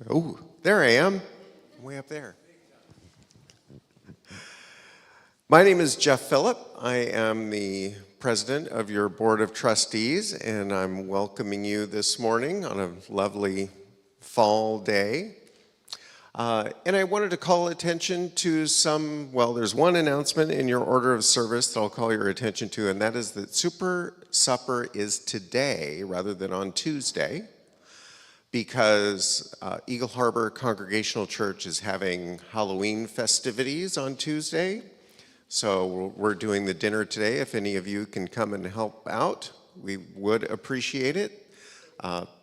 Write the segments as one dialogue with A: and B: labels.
A: Oh, there I am, way up there. My name is Jeff Phillip. I am the president of your board of trustees, and I'm welcoming you this morning on a lovely fall day. And I wanted to call attention to there's one announcement in your order of service that I'll call your attention to, and that is that Super Supper is today rather than on Tuesday, because Eagle Harbor Congregational Church is having Halloween festivities on Tuesday. So we're doing the dinner today. If any of you can come and help out, we would appreciate it.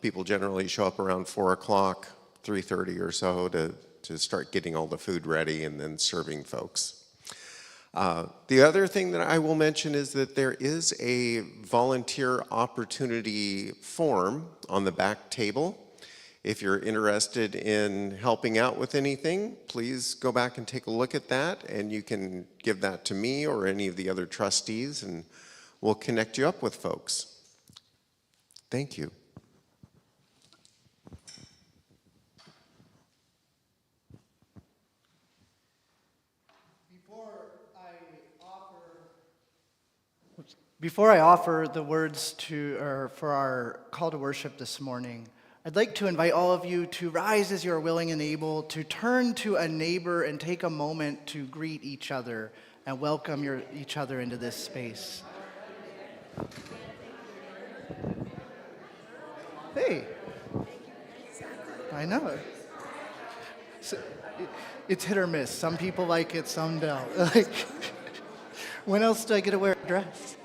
A: People generally show up around 4 o'clock, 3:30 or so to start getting all the food ready and then serving folks. The other thing that I will mention is that there is a volunteer opportunity form on the back table. If you're interested in helping out with anything, please go back and take a look at that, and you can give that to me or any of the other trustees, and we'll connect you up with folks. Thank you.
B: Before I offer the words for our call to worship this morning, I'd like to invite all of you to rise as you're willing and able, to turn to a neighbor and take a moment to greet each other and welcome each other into this space. Hey, I know. It's hit or miss. Some people like it, some don't. When else do I get to wear a dress?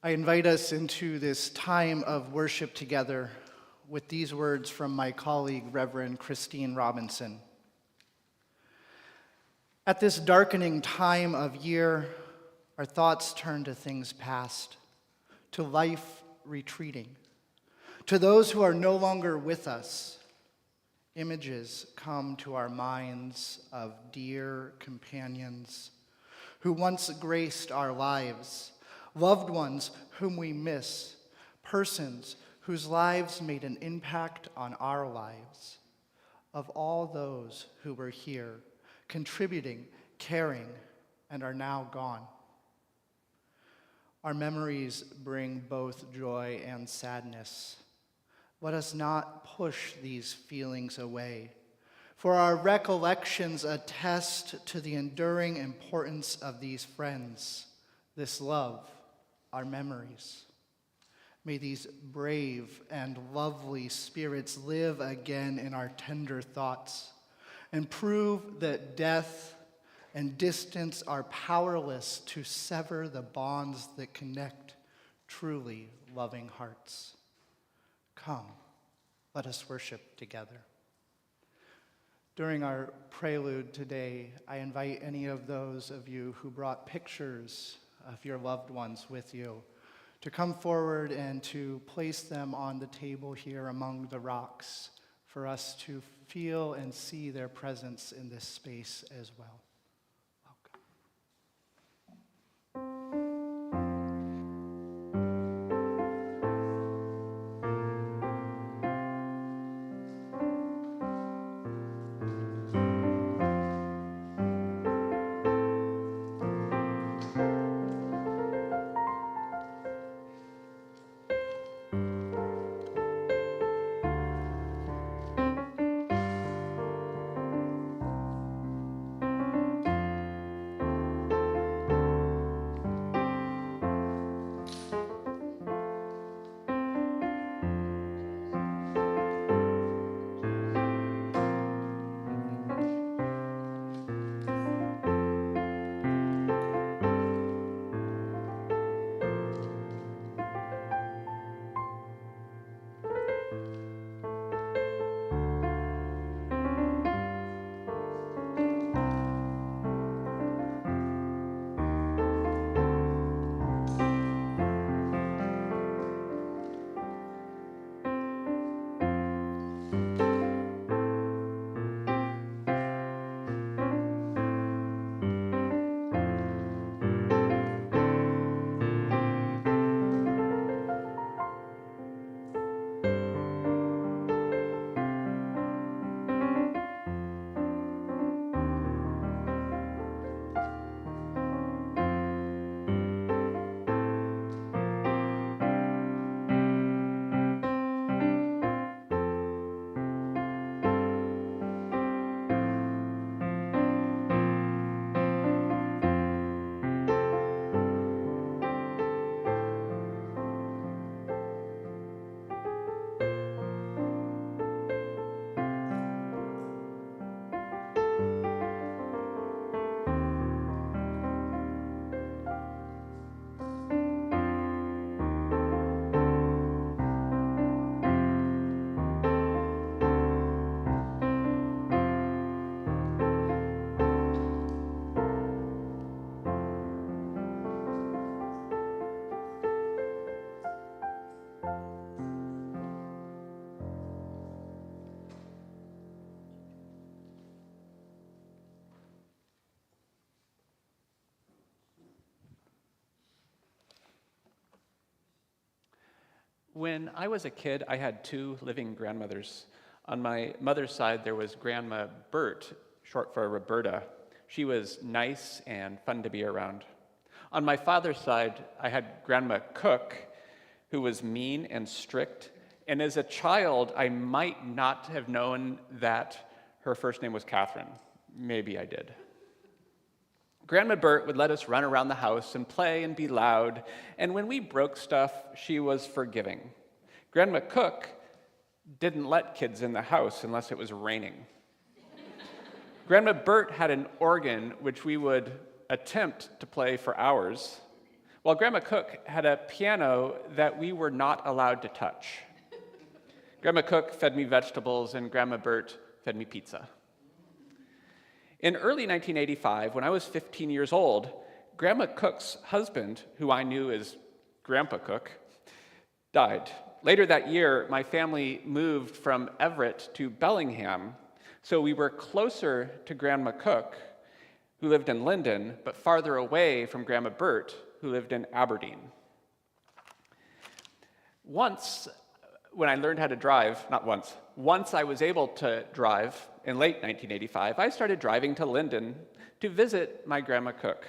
B: I invite us into this time of worship together with these words from my colleague, Reverend Christine Robinson. At this darkening time of year, our thoughts turn to things past, to life retreating. To those who are no longer with us, images come to our minds of dear companions who once graced our lives, loved ones whom we miss, persons whose lives made an impact on our lives, of all those who were here, contributing, caring, and are now gone. Our memories bring both joy and sadness. Let us not push these feelings away, for our recollections attest to the enduring importance of these friends, this love, our memories. May these brave and lovely spirits live again in our tender thoughts and prove that death and distance are powerless to sever the bonds that connect truly loving hearts. Come, let us worship together. During our prelude today, I invite any of those of you who brought pictures of your loved ones with you to come forward and to place them on the table here among the rocks for us to feel and see their presence in this space as well.
C: When I was a kid, I had two living grandmothers. On my mother's side, there was Grandma Bert, short for Roberta. She was nice and fun to be around. On my father's side, I had Grandma Cook, who was mean and strict. And as a child, I might not have known that her first name was Catherine. Maybe I did. Grandma Bert would let us run around the house and play and be loud, and when we broke stuff, she was forgiving. Grandma Cook didn't let kids in the house unless it was raining. Grandma Bert had an organ which we would attempt to play for hours, while Grandma Cook had a piano that we were not allowed to touch. Grandma Cook fed me vegetables, and Grandma Bert fed me pizza. In early 1985, when I was 15 years old, Grandma Cook's husband, who I knew as Grandpa Cook, died. Later that year, my family moved from Everett to Bellingham, so we were closer to Grandma Cook, who lived in Linden, but farther away from Grandma Bert, who lived in Aberdeen. Once, when I learned how to drive, once I was able to drive in late 1985, I started driving to Linden to visit my Grandma Cook.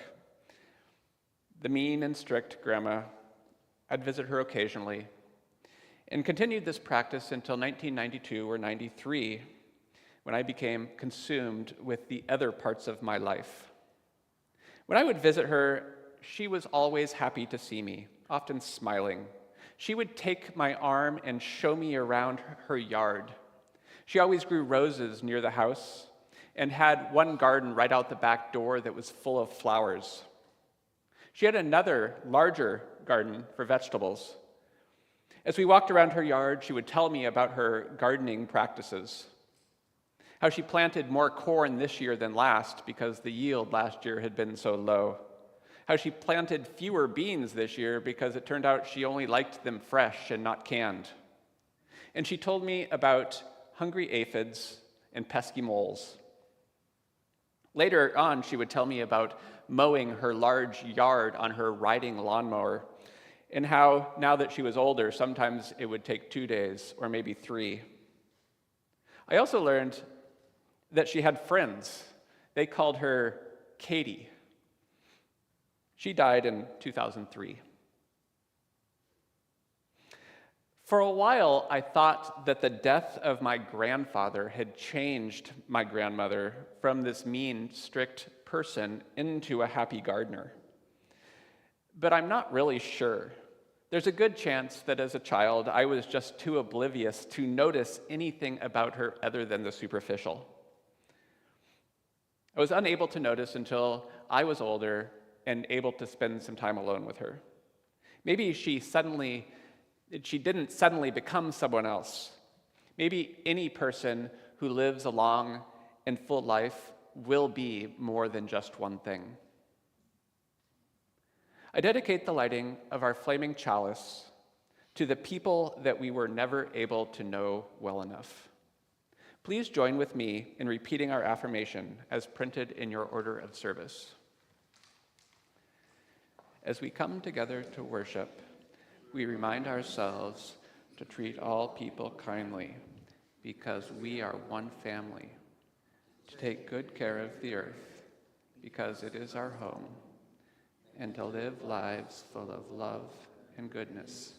C: The mean and strict grandma, I'd visit her occasionally, and continued this practice until 1992 or 93, when I became consumed with the other parts of my life. When I would visit her, she was always happy to see me, often smiling. She would take my arm and show me around her yard. She always grew roses near the house and had one garden right out the back door that was full of flowers. She had another, larger garden for vegetables. As we walked around her yard, she would tell me about her gardening practices, how she planted more corn this year than last because the yield last year had been so low, how she planted fewer beans this year because it turned out she only liked them fresh and not canned. And she told me about hungry aphids and pesky moles. Later on, she would tell me about mowing her large yard on her riding lawnmower, and how, now that she was older, sometimes it would take 2 days or maybe 3. I also learned that she had friends. They called her Katie. She died in 2003. For a while, I thought that the death of my grandfather had changed my grandmother from this mean, strict person into a happy gardener. But I'm not really sure. There's a good chance that as a child, I was just too oblivious to notice anything about her other than the superficial. I was unable to notice until I was older and able to spend some time alone with her. Maybe she didn't suddenly become someone else. Maybe any person who lives a long and full life will be more than just one thing. I dedicate the lighting of our flaming chalice to the people that we were never able to know well enough. Please join with me in repeating our affirmation as printed in your order of service. As we come together to worship, we remind ourselves to treat all people kindly because we are one family, to take good care of the earth because it is our home, and to live lives full of love and goodness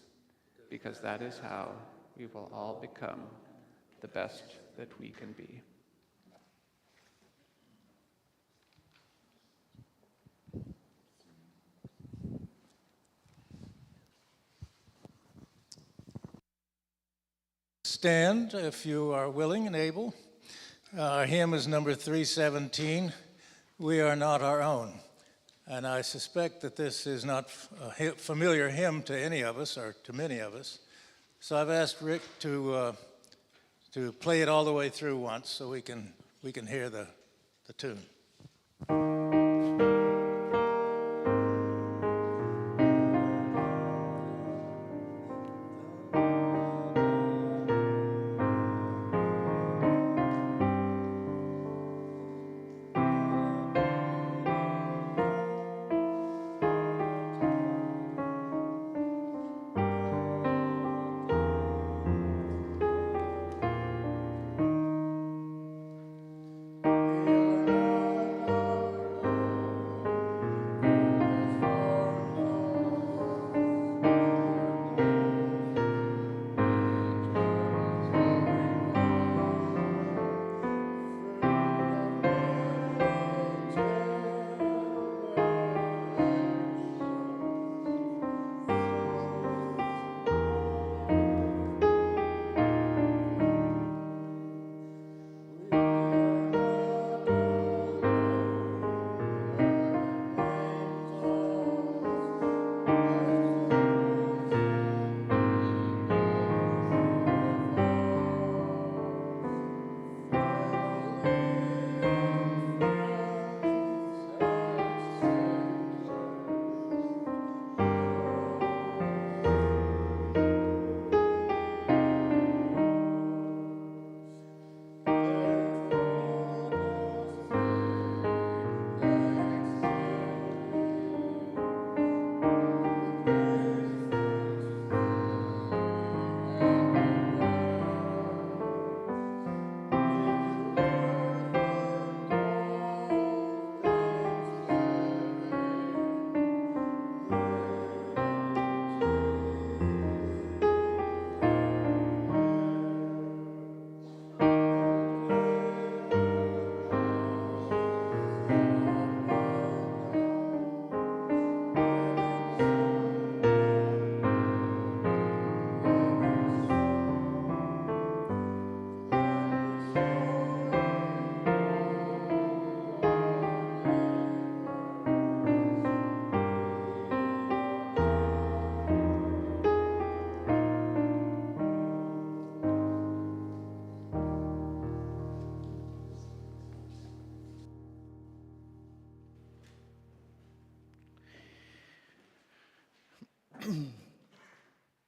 C: because that is how we will all become the best that we can be.
D: Stand if you are willing and able. Our hymn is number 317, We Are Not Our Own. And I suspect that this is not a familiar hymn to any of us or to many of us. So I've asked Rick to play it all the way through once so we can hear the tune.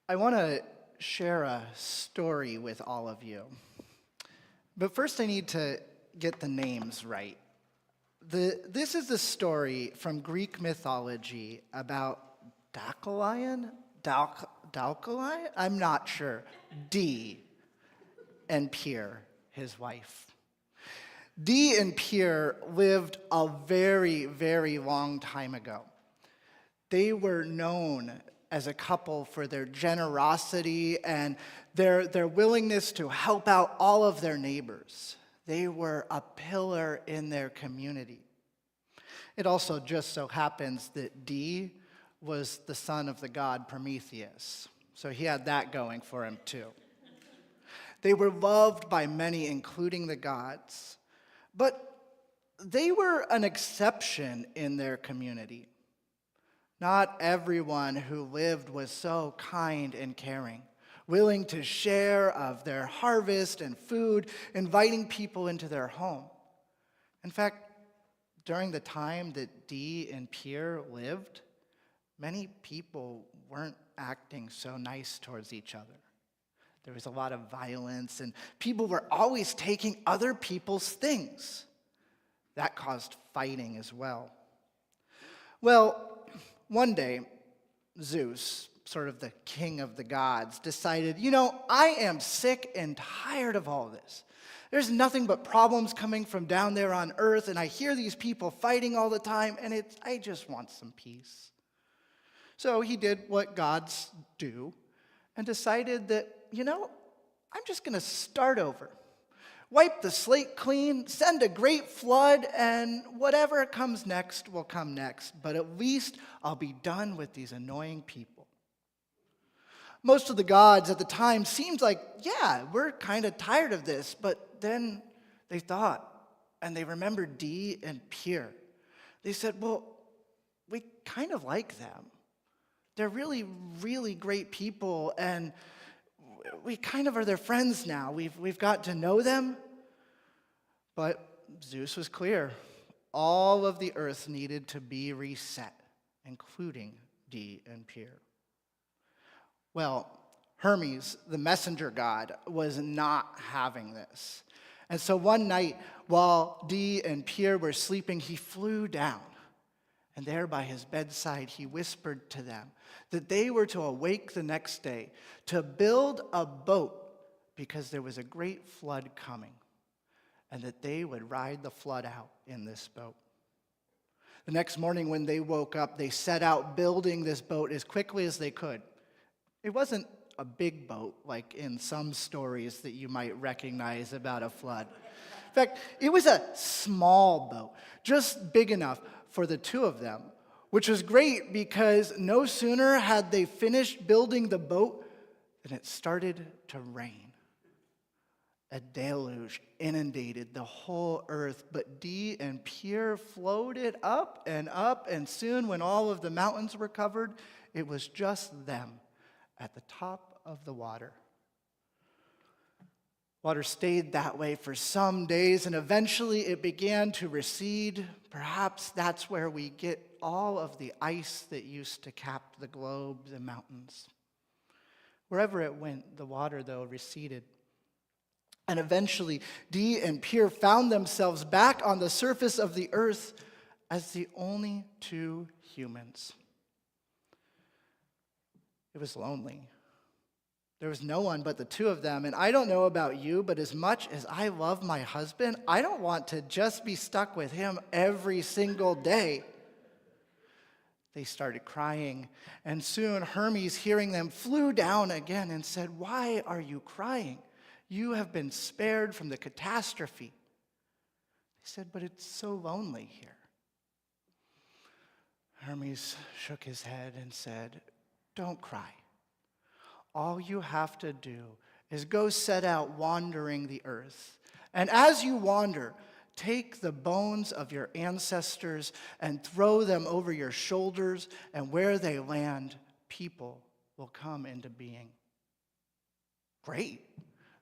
B: I want to share a story with all of you. But first, I need to get the names right. This is a story from Greek mythology about Deucalion? Deucalion? I'm not sure. Dee and Pyrrha, his wife. Dee and Pyrrha lived a very, very long time ago. They were known as a couple for their generosity and their willingness to help out all of their neighbors. They were a pillar in their community. It also just so happens that Dee was the son of the god Prometheus, so he had that going for him too. They were loved by many, including the gods, but they were an exception in their community. Not everyone who lived was so kind and caring, willing to share of their harvest and food, inviting people into their home. In fact, during the time that Dee and Pyrrha lived, many people weren't acting so nice towards each other. There was a lot of violence, and people were always taking other people's things. That caused fighting as well. Well, one day, Zeus, sort of the king of the gods, decided, I am sick and tired of all this. There's nothing but problems coming from down there on earth, and I hear these people fighting all the time, and I just want some peace. So he did what gods do and decided that, I'm just going to start over. Wipe the slate clean, send a great flood, and whatever comes next will come next. But at least I'll be done with these annoying people. Most of the gods at the time seemed like, yeah, we're kind of tired of this. But then they thought, and they remembered Dee and Pyrrha. They said, well, we kind of like them. They're really, really great people, and we kind of are their friends now. We've got to know them. But Zeus was clear. All of the earth needed to be reset, including Dee and Pyrrha. Well, Hermes, the messenger god, was not having this. And so one night, while Dee and Pyrrha were sleeping, he flew down. And there by his bedside, he whispered to them that they were to awake the next day to build a boat because there was a great flood coming, and that they would ride the flood out in this boat. The next morning when they woke up, they set out building this boat as quickly as they could. It wasn't a big boat like in some stories that you might recognize about a flood. In fact, it was a small boat, just big enough for the two of them, which was great because no sooner had they finished building the boat than it started to rain. A deluge inundated the whole earth, but Dee and Pyrrha floated up, and soon when all of the mountains were covered, it was just them at the top of the water. Water stayed that way for some days, and eventually it began to recede. Perhaps that's where we get all of the ice that used to cap the globe, the mountains. Wherever it went, the water, though, receded. And eventually, Dee and Pyrrha found themselves back on the surface of the earth as the only two humans. It was lonely. There was no one but the two of them. And I don't know about you, but as much as I love my husband, I don't want to just be stuck with him every single day. They started crying, and soon Hermes, hearing them, flew down again and said, "Why are you crying? You have been spared from the catastrophe." They said, "But it's so lonely here." Hermes shook his head and said, "Don't cry. All you have to do is go set out wandering the earth. And as you wander, take the bones of your ancestors and throw them over your shoulders, and where they land, people will come into being." Great.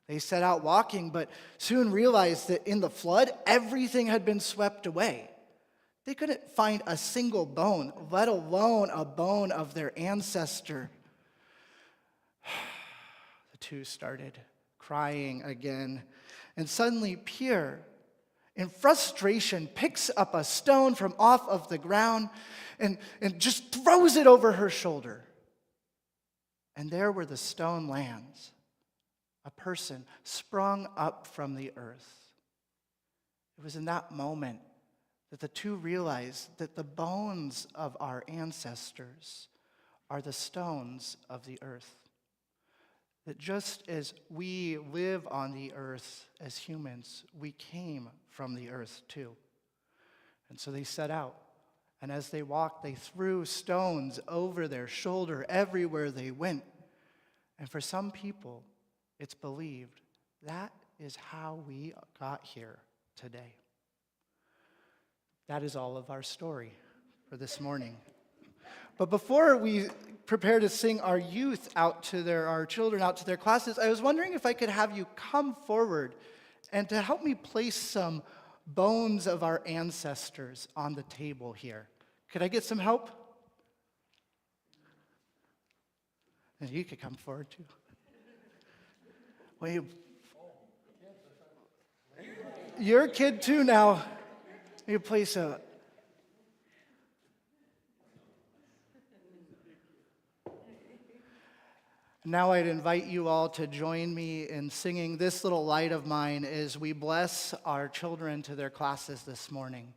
B: They set out walking, but soon realized that in the flood, everything had been swept away. They couldn't find a single bone, let alone a bone of their ancestor. The two started crying again, and suddenly Pierre, in frustration, picks up a stone from off of the ground and just throws it over her shoulder. And there where the stone lands, a person sprung up from the earth. It was in that moment that the two realized that the bones of our ancestors are the stones of the earth. That just as we live on the earth as humans, we came from the earth too. And so they set out. And as they walked, they threw stones over their shoulder everywhere they went. And for some people, it's believed that is how we got here today. That is all of our story for this morning. But before we prepare to sing our children out to their classes, I was wondering if I could have you come forward and to help me place some bones of our ancestors on the table here. Could I get some help? And you could come forward too. Well, you're a kid too now. You place a. Now I'd invite you all to join me in singing This Little Light of Mine as we bless our children to their classes this morning.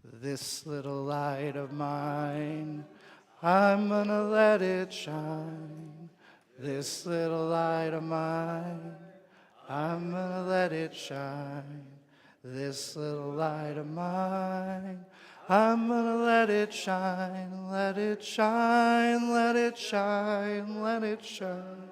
B: This little light of mine, I'm gonna let it shine. This little light of mine, I'm gonna let it shine. This little light of mine, I'm gonna let it shine, let it shine, let it shine, let it shine.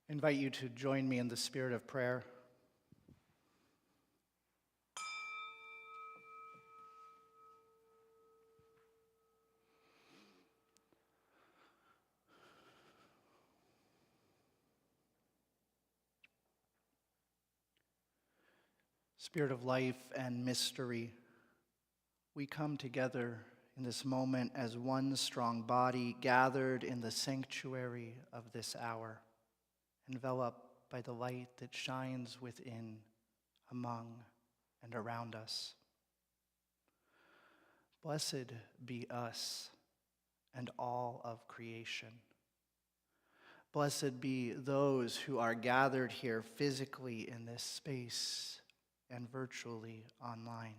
B: I invite you to join me in the spirit of prayer. Spirit of life and mystery, we come together in this moment as one strong body gathered in the sanctuary of this hour, enveloped by the light that shines within, among, and around us. Blessed be us and all of creation. Blessed be those who are gathered here physically in this space and virtually online.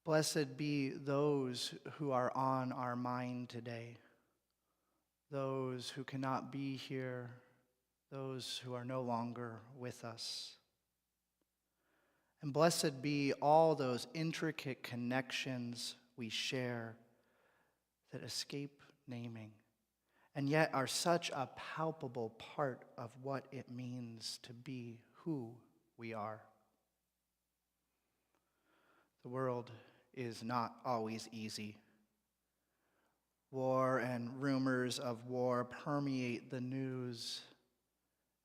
B: Blessed be those who are on our mind today, those who cannot be here, those who are no longer with us. And blessed be all those intricate connections we share that escape naming, and yet are such a palpable part of what it means to be who we are. The world is not always easy. War and rumors of war permeate the news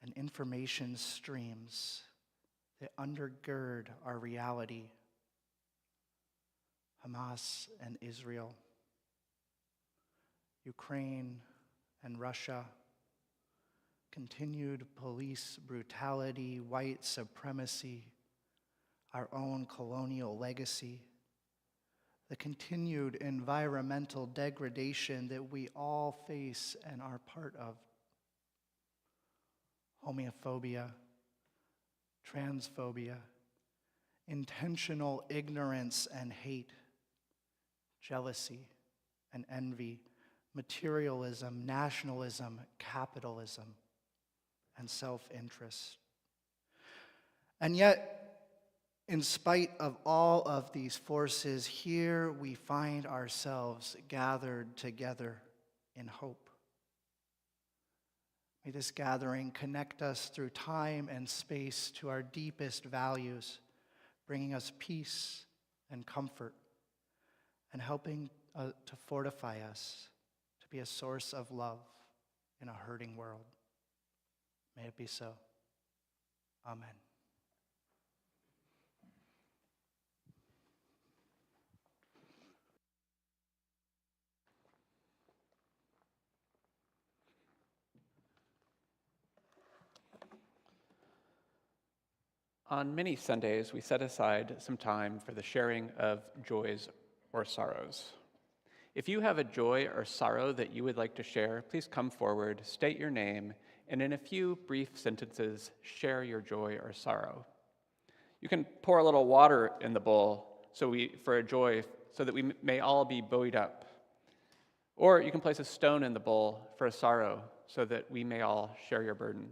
B: and information streams that undergird our reality. Hamas and Israel, Ukraine and Russia, continued police brutality, white supremacy, our own colonial legacy, the continued environmental degradation that we all face and are part of, homophobia, transphobia, intentional ignorance and hate, jealousy and envy, materialism, nationalism, capitalism, and self-interest. And yet, in spite of all of these forces, here we find ourselves gathered together in hope. May this gathering connect us through time and space to our deepest values, bringing us peace and comfort, and helping to fortify us to be a source of love in a hurting world. May it be so. Amen.
C: On many Sundays, we set aside some time for the sharing of joys or sorrows. If you have a joy or sorrow that you would like to share, please come forward, state your name, and in a few brief sentences, share your joy or sorrow. You can pour a little water in the bowl for a joy so that we may all be buoyed up. Or you can place a stone in the bowl for a sorrow so that we may all share your burden.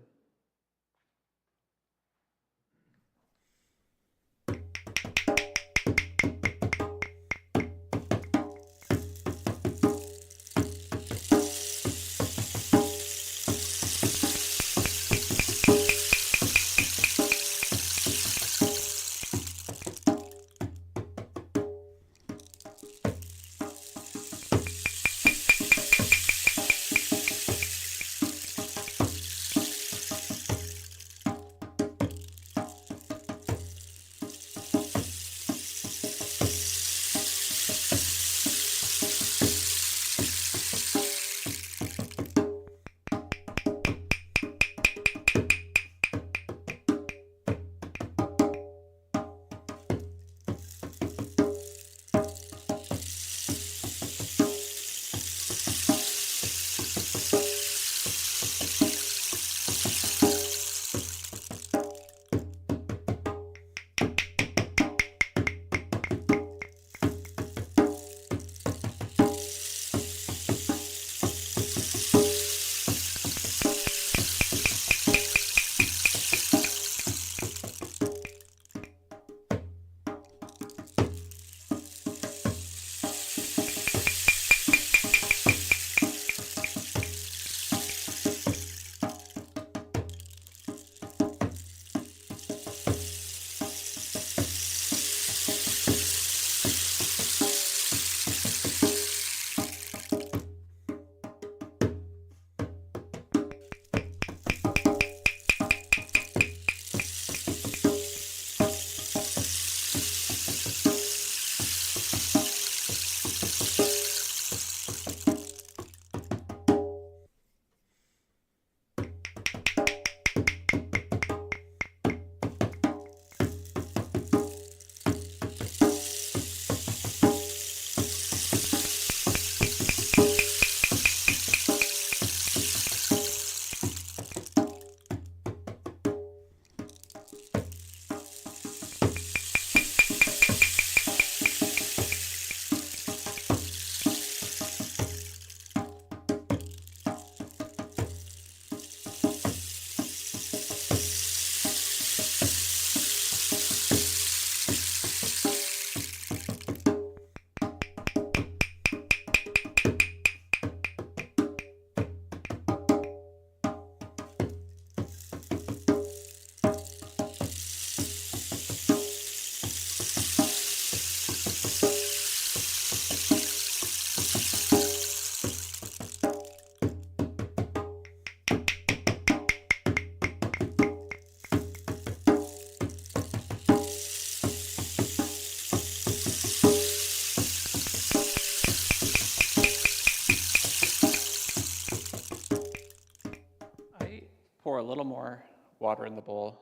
C: a little more water in the bowl.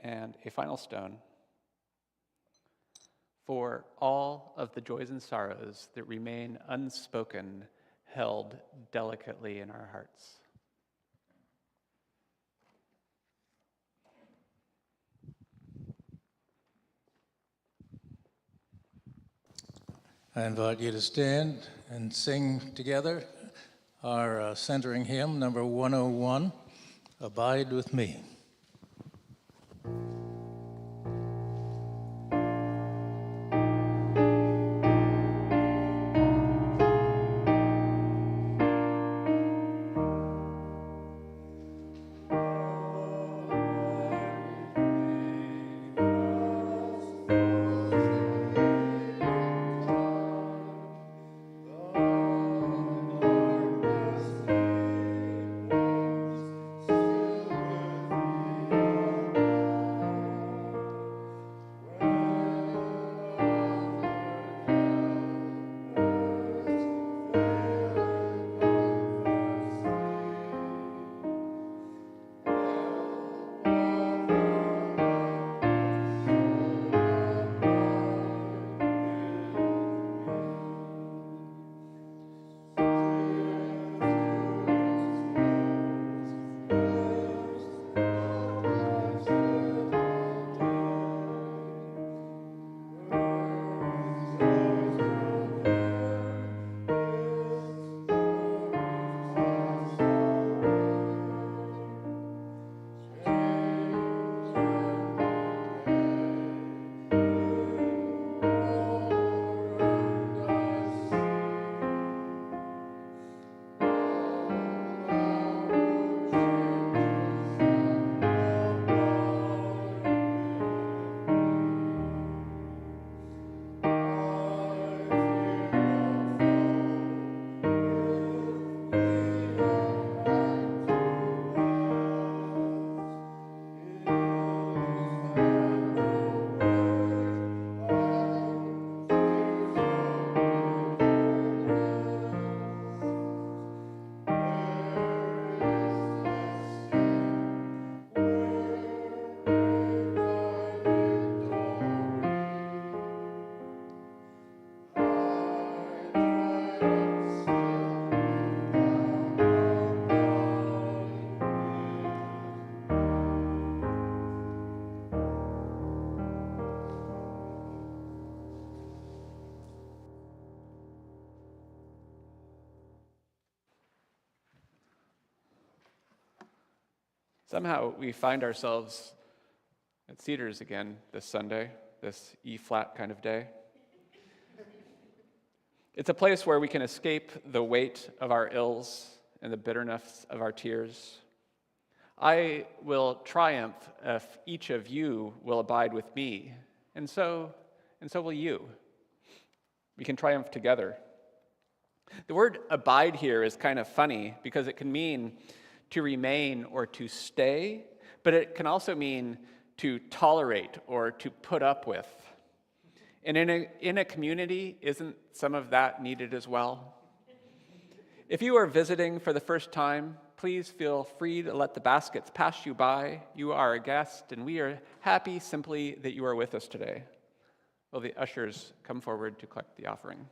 C: And a final stone for all of the joys and sorrows that remain unspoken, held delicately in our hearts.
D: I invite you to stand and sing together our centering hymn, number 101, Abide with Me.
C: Somehow we find ourselves at Cedars again this Sunday, this E-flat kind of day. It's a place where we can escape the weight of our ills and the bitterness of our tears. I will triumph if each of you will abide with me, and so will you. We can triumph together. The word abide here is kind of funny because it can mean to remain or to stay, but it can also mean to tolerate or to put up with. And in a community, isn't some of that needed as well? If you are visiting for the first time, please feel free to let the baskets pass you by. You are a guest, and we are happy simply that you are with us today. Will the ushers come forward to collect the offering?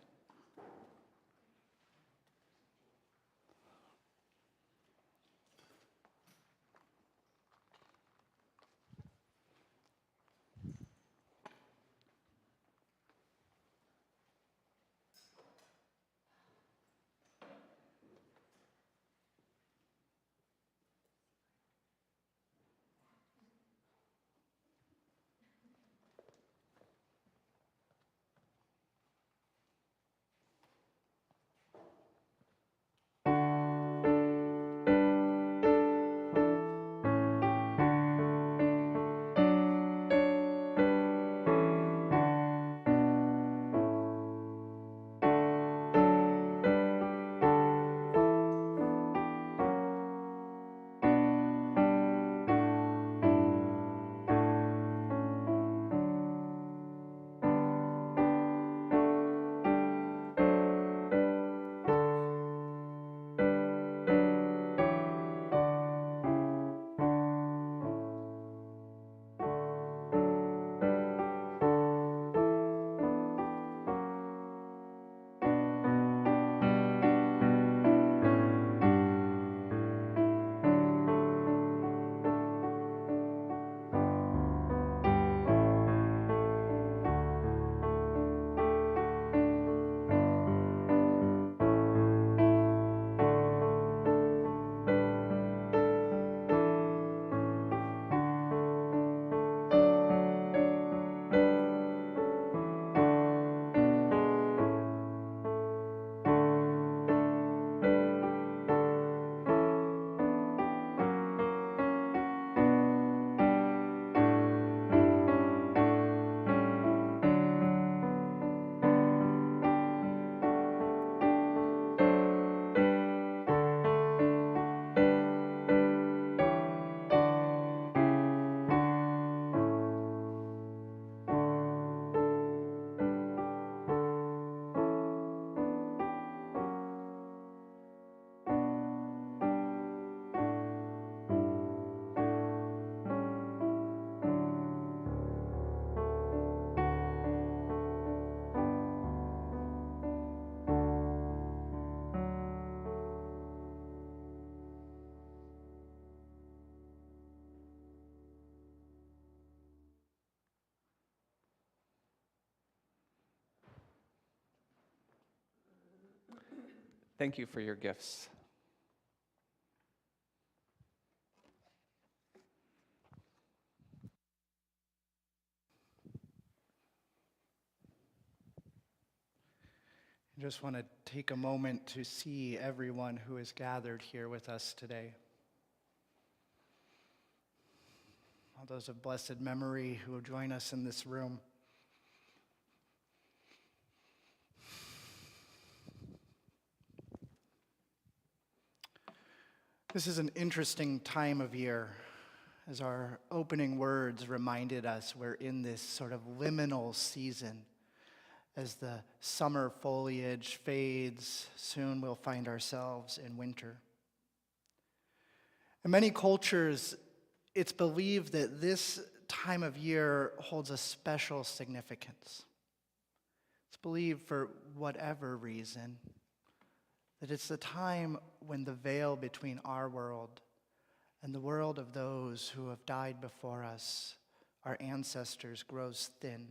C: Thank you for your gifts.
B: I just want to take a moment to see everyone who is gathered here with us today. All those of blessed memory who will join us in this room. This is an interesting time of year. As our opening words reminded us, we're in this sort of liminal season. As the summer foliage fades, soon we'll find ourselves in winter. In many cultures, it's believed that this time of year holds a special significance. It's believed, for whatever reason, that it's the time when the veil between our world and the world of those who have died before us, our ancestors, grows thin.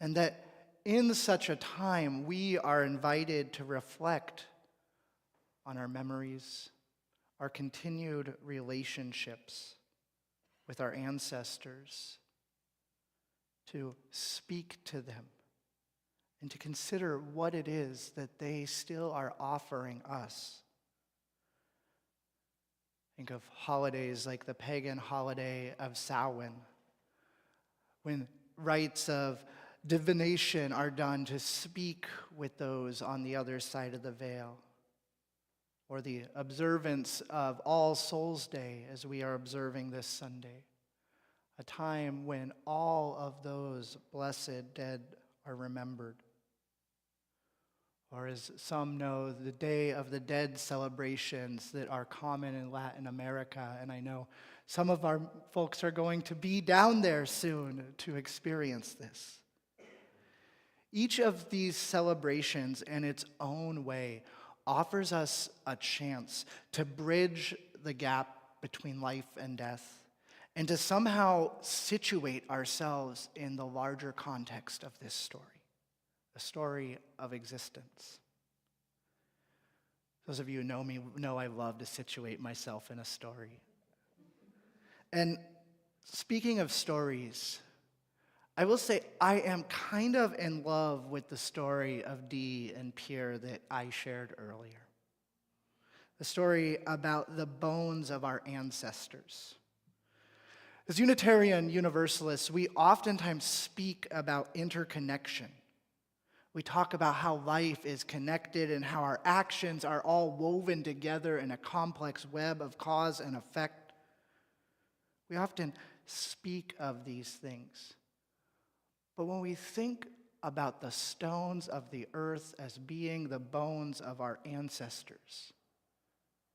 B: And that in such a time, we are invited to reflect on our memories, our continued relationships with our ancestors, to speak to them, and to consider what it is that they still are offering us. Think of holidays like the pagan holiday of Samhain, when rites of divination are done to speak with those on the other side of the veil, or the observance of All Souls' Day as we are observing this Sunday, a time when all of those blessed dead are remembered. Or as some know, the Day of the Dead celebrations that are common in Latin America, and I know some of our folks are going to be down there soon to experience this. Each of these celebrations, in its own way, offers us a chance to bridge the gap between life and death and to somehow situate ourselves in the larger context of this story, the story of existence. Those of you who know me know I love to situate myself in a story. And speaking of stories, I will say I am kind of in love with the story of Dee and Pierre that I shared earlier. The story about the bones of our ancestors. As Unitarian Universalists, we oftentimes speak about interconnection. We talk about how life is connected and how our actions are all woven together in a complex web of cause and effect. We often speak of these things. But when we think about the stones of the earth as being the bones of our ancestors,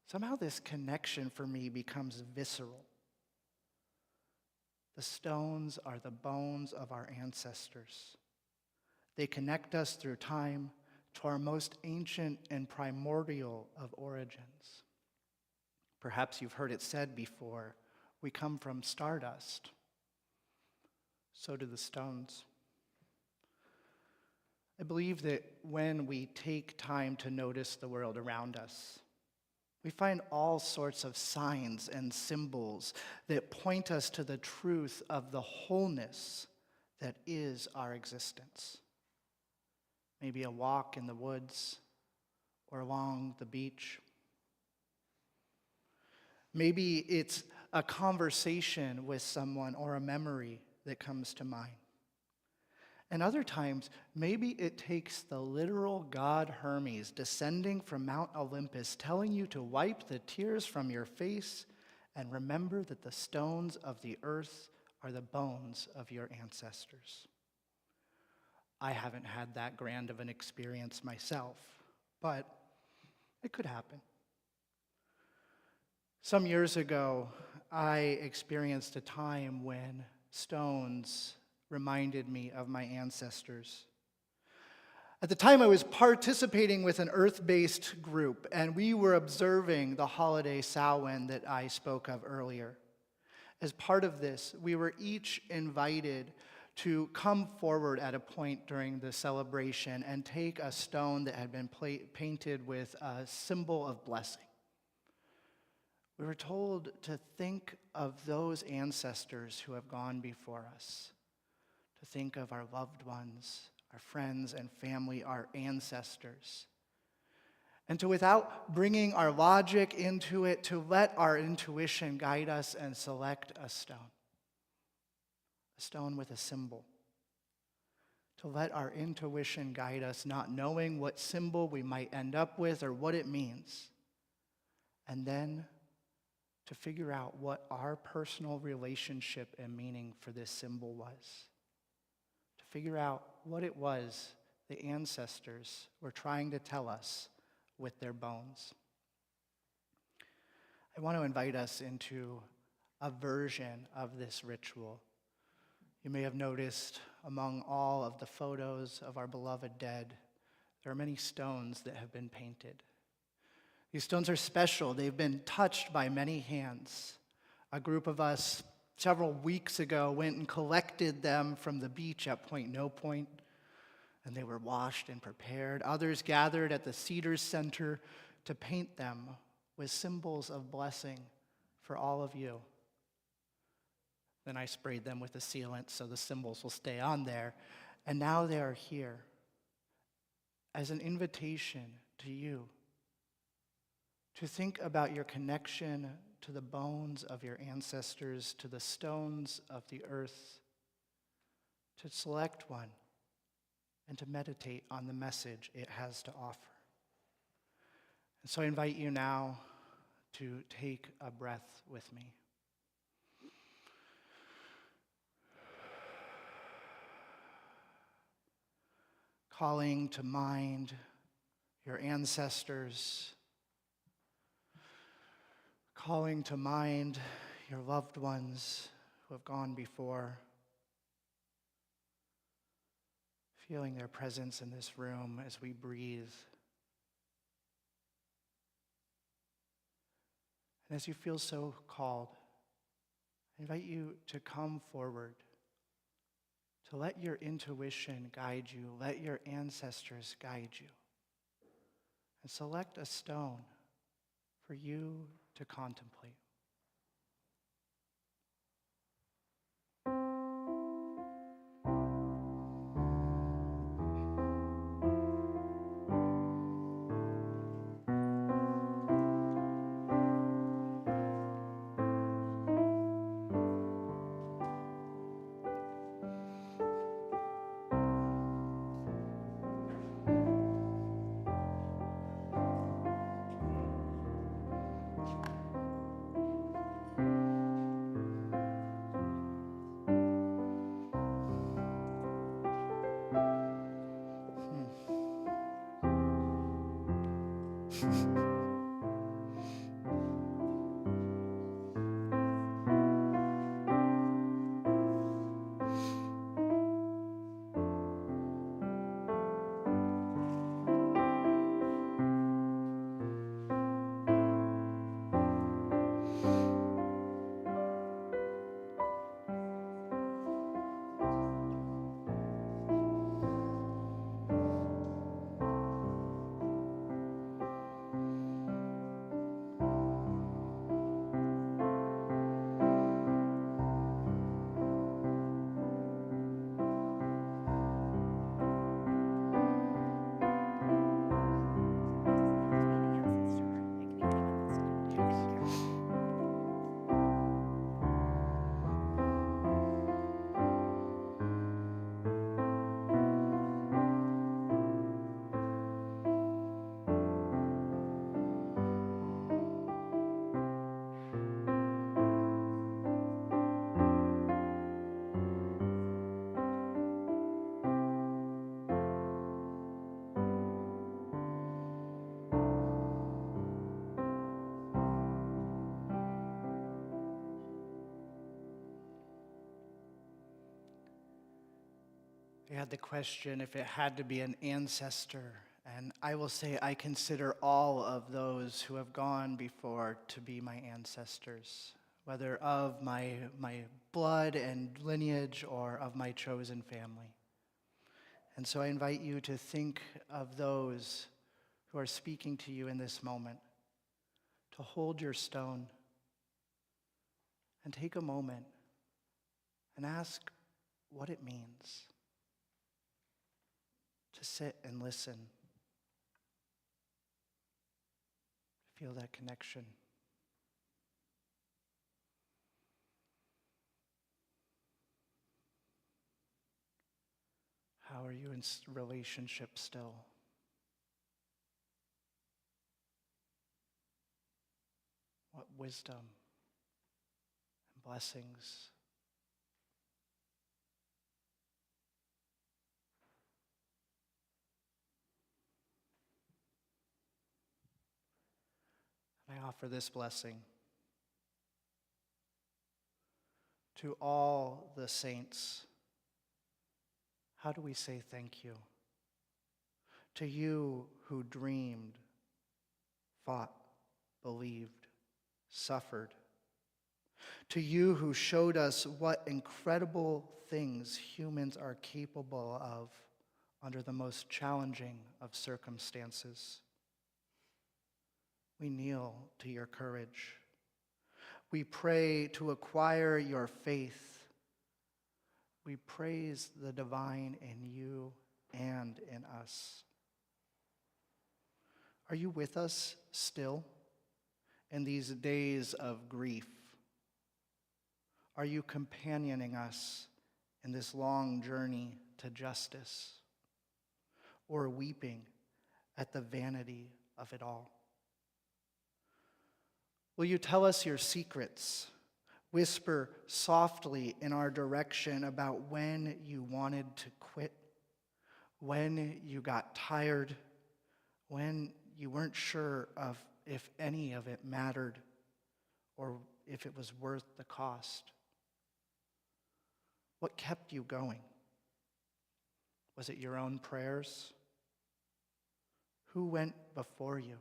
B: somehow this connection for me becomes visceral. The stones are the bones of our ancestors. They connect us through time to our most ancient and primordial of origins. Perhaps you've heard it said before, we come from stardust. So do the stones. I believe that when we take time to notice the world around us, we find all sorts of signs and symbols that point us to the truth of the wholeness that is our existence. Maybe a walk in the woods or along the beach. Maybe it's a conversation with someone or a memory that comes to mind. And other times, maybe it takes the literal god Hermes descending from Mount Olympus, telling you to wipe the tears from your face and remember that the stones of the earth are the bones of your ancestors. I haven't had that grand of an experience myself, but it could happen. Some years ago, I experienced a time when stones reminded me of my ancestors. At the time, I was participating with an earth-based group, and we were observing the holiday Samhain that I spoke of earlier. As part of this, we were each invited to come forward at a point during the celebration and take a stone that had been painted with a symbol of blessing. We were told to think of those ancestors who have gone before us, to think of our loved ones, our friends and family, our ancestors, and to, without bringing our logic into it, to let our intuition guide us and select a stone with a symbol. To let our intuition guide us, not knowing what symbol we might end up with or what it means. And then to figure out what our personal relationship and meaning for this symbol was. To figure out what it was the ancestors were trying to tell us with their bones. I want to invite us into a version of this ritual. You may have noticed among all of the photos of our beloved dead, there are many stones that have been painted. These stones are special. They've been touched by many hands. A group of us several weeks ago went and collected them from the beach at Point No Point, and they were washed and prepared. Others gathered at the Cedars Center to paint them with symbols of blessing for all of you. Then I sprayed them with a sealant so the symbols will stay on there. And now they are here as an invitation to you to think about your connection to the bones of your ancestors, to the stones of the earth, to select one and to meditate on the message it has to offer. And so I invite you now to take a breath with me. Calling to mind your ancestors, calling to mind your loved ones who have gone before, feeling their presence in this room as we breathe. And as you feel so called, I invite you to come forward, to let your intuition guide you, let your ancestors guide you, and select a stone for you to contemplate. They had the question if it had to be an ancestor, and I will say I consider all of those who have gone before to be my ancestors, whether of my blood and lineage or of my chosen family. And so I invite you to think of those who are speaking to you in this moment, to hold your stone and take a moment and ask what it means to sit and listen, feel that connection. How are you in relationship still? What wisdom and blessings? And I offer this blessing to all the saints. How do we say thank you? To you who dreamed, fought, believed, suffered. To you who showed us what incredible things humans are capable of under the most challenging of circumstances. We kneel to your courage. We pray to acquire your faith. We praise the divine in you and in us. Are you with us still in these days of grief? Are you companioning us in this long journey to justice? Or weeping at the vanity of it all? Will you tell us your secrets? Whisper softly in our direction about when you wanted to quit, when you got tired, when you weren't sure of if any of it mattered or if it was worth the cost. What kept you going? Was it your own prayers? Who went before you?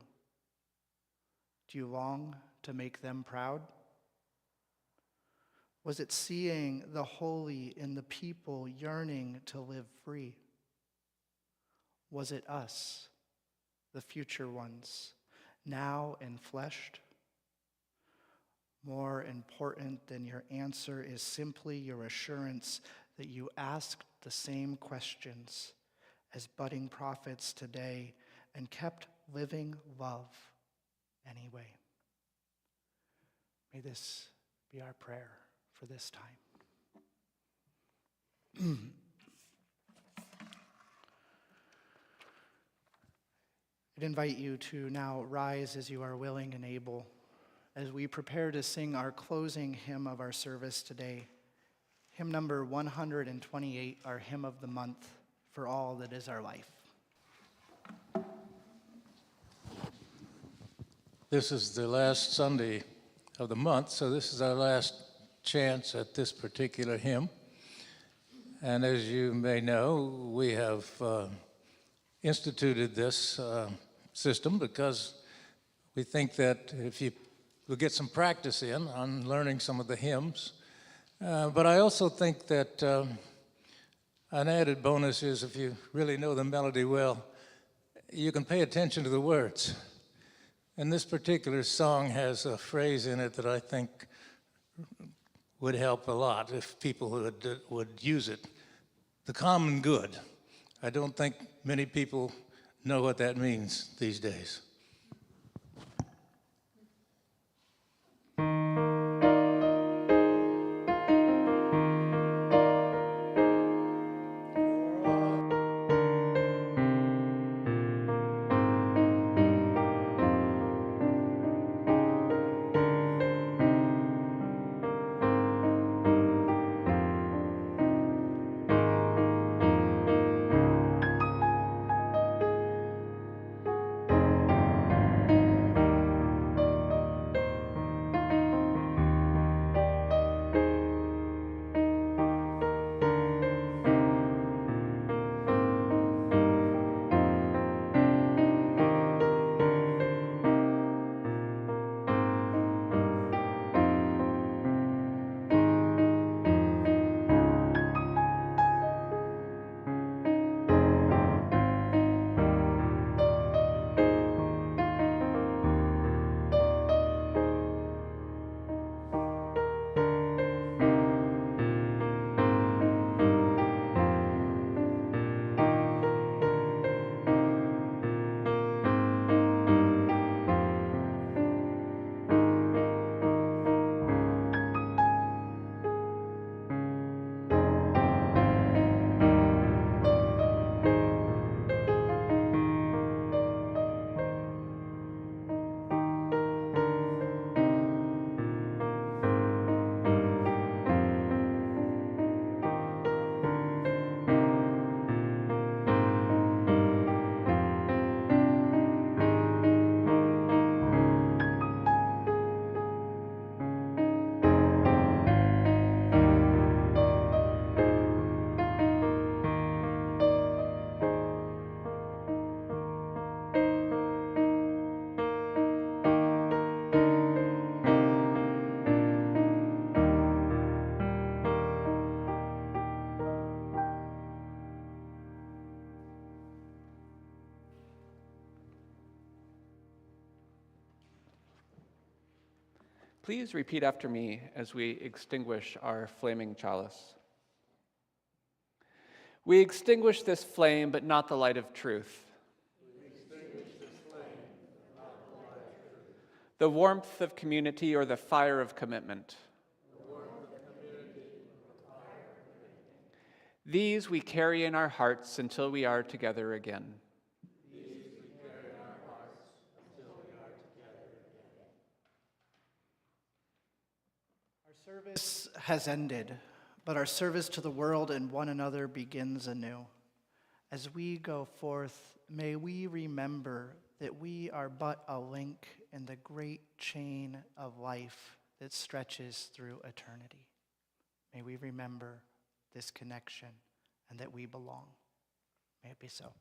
B: Do you long to make them proud? Was it seeing the holy in the people yearning to live free? Was it us, the future ones, now enfleshed? More important than your answer is simply your assurance that you asked the same questions as budding prophets today and kept living love anyway. May this be our prayer for this time. I'd invite you to now rise as you are willing and able as we prepare to sing our closing hymn of our service today. Hymn number 128, our hymn of the month, For All That Is Our Life.
D: This is the last Sunday of the month, so this is our last chance at this particular hymn. And as you may know, we have instituted this system because we think that if you will get some practice in on learning some of the hymns, but I also think that an added bonus is if you really know the melody well, you can pay attention to the words. And this particular song has a phrase in it that I think would help a lot if people would use it. The common good. I don't think many people know what that means these days.
C: Please repeat after me as we extinguish our flaming chalice. We extinguish this flame, but not the light of truth. The warmth of community or the fire of commitment. These we carry in our hearts until we are together again.
B: Our service has ended, but our service to the world and one another begins anew. As we go forth, may we remember that we are but a link in the great chain of life that stretches through eternity. May we remember this connection and that we belong. May it be so.